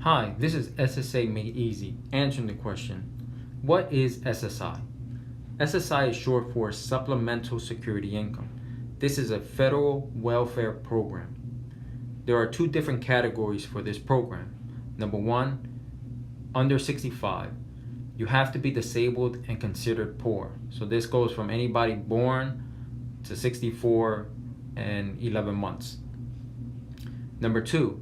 Hi, this is SSI Made Easy, answering the question, what is SSI? SSI is short for Supplemental Security Income. This is a federal welfare program. There are two different categories for this program. Number one, under 65. You have to be disabled and considered poor. So this goes from anybody born to 64 and 11 months. Number two,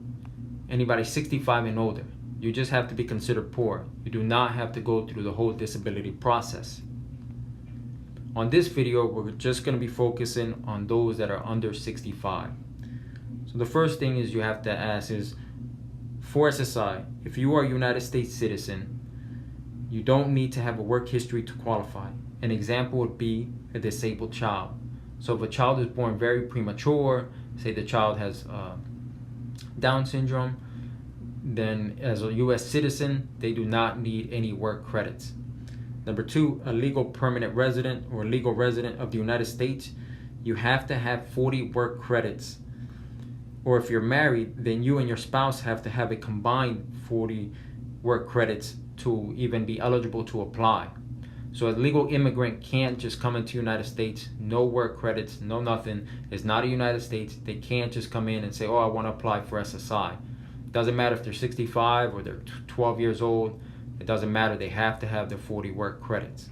anybody 65 and older. You just have to be considered poor. You do not have to go through the whole disability process. On this video, we're just going to be focusing on those that are under 65. So the first thing is you have to ask is, for SSI, if you are a United States citizen, you don't need to have a work history to qualify. An example would be a disabled child. So if a child is born very premature, say the child has Down syndrome, then as a U.S. citizen, they do not need any work credits. Number two, a legal permanent resident or legal resident of the United States, you have to have 40 work credits. Or if you're married, then you and your spouse have to have a combined 40 work credits to even be eligible to apply. So a legal immigrant can't just come into the United States, no work credits, no nothing. It's not a United States. They can't just come in and say, oh, I want to apply for SSI. Doesn't matter if they're 65 or they're 12 years old. It doesn't matter. They have to have their 40 work credits.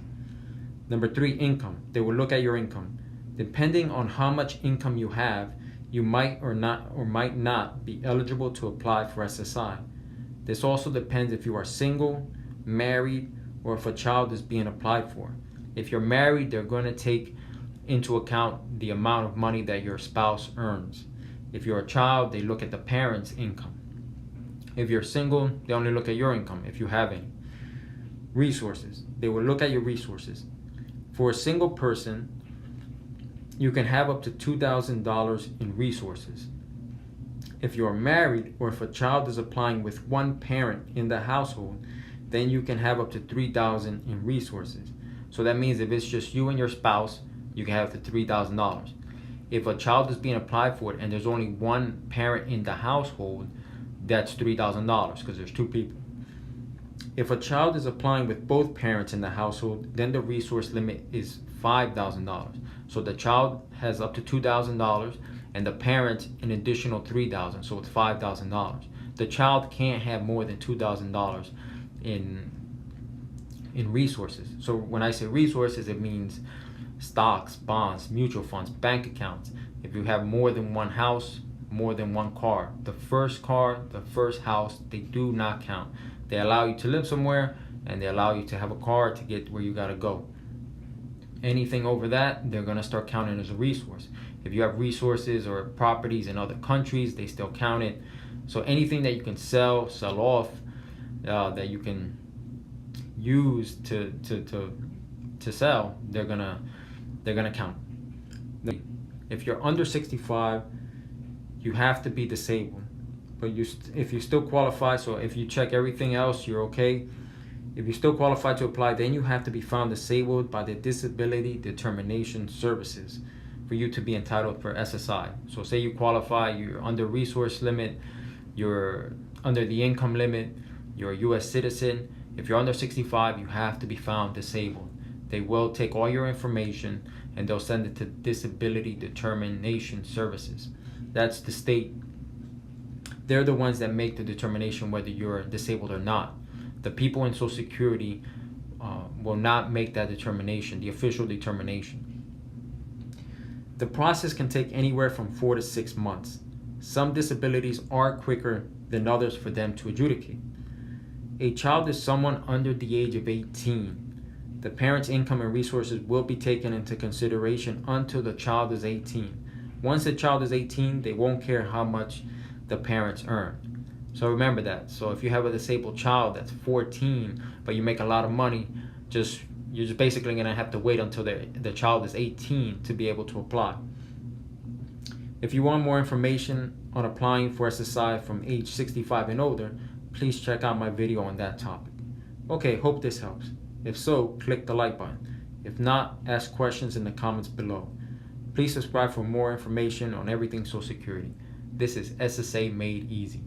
Number three, income. They will look at your income. Depending on how much income you have, you might or might not be eligible to apply for SSI. This also depends if you are single, married, or if a child is being applied for. If you're married, they're going to take into account the amount of money that your spouse earns. If you're a child, they look at the parent's income. If you're single, they only look at your income, if you have any. Resources. They will look at your resources. For a single person, you can have up to $2,000 in resources. If you're married or if a child is applying with one parent in the household, then you can have up to $3,000 in resources. So that means if it's just you and your spouse, you can have up to $3,000. If a child is being applied for it and there's only one parent in the household, that's $3,000 because there's two people. If a child is applying with both parents in the household, then the resource limit is $5,000. So the child has up to $2,000 and the parent an additional $3,000, so it's $5,000. The child can't have more than $2,000 in resources. So when I say resources, it means stocks, bonds, mutual funds, bank accounts. If you have more than one house, more than one car, the first car, the first house, they do not count. They allow you to live somewhere and they allow you to have a car to get where you gotta go. Anything over that, they're gonna start counting as a resource. If you have resources or properties in other countries, they still count it. So anything that you can sell off, that you can use to sell, they're gonna count. If you're under 65, you have to be disabled, but if you still qualify, so if you check everything else, you're okay. If you still qualify to apply, then you have to be found disabled by the Disability Determination Services for you to be entitled for SSI. So say you qualify, you're under resource limit, you're under the income limit, you're a U.S. citizen. If you're under 65, you have to be found disabled. They will take all your information and they'll send it to Disability Determination Services. That's the state. They're the ones that make the determination whether you're disabled or not. The people in Social Security will not make that determination, the official determination. The process can take anywhere from 4 to 6 months. Some disabilities are quicker than others for them to adjudicate. A child is someone under the age of 18. The parent's income and resources will be taken into consideration until the child is 18. Once the child is 18, they won't care how much the parents earn. So remember that. So if you have a disabled child that's 14, but you make a lot of money, you're just basically gonna have to wait until the child is 18 to be able to apply. If you want more information on applying for SSI from age 65 and older, please check out my video on that topic. Okay, hope this helps. If so, click the like button. If not, ask questions in the comments below. Please subscribe for more information on everything Social Security. This is SSI Made Easy.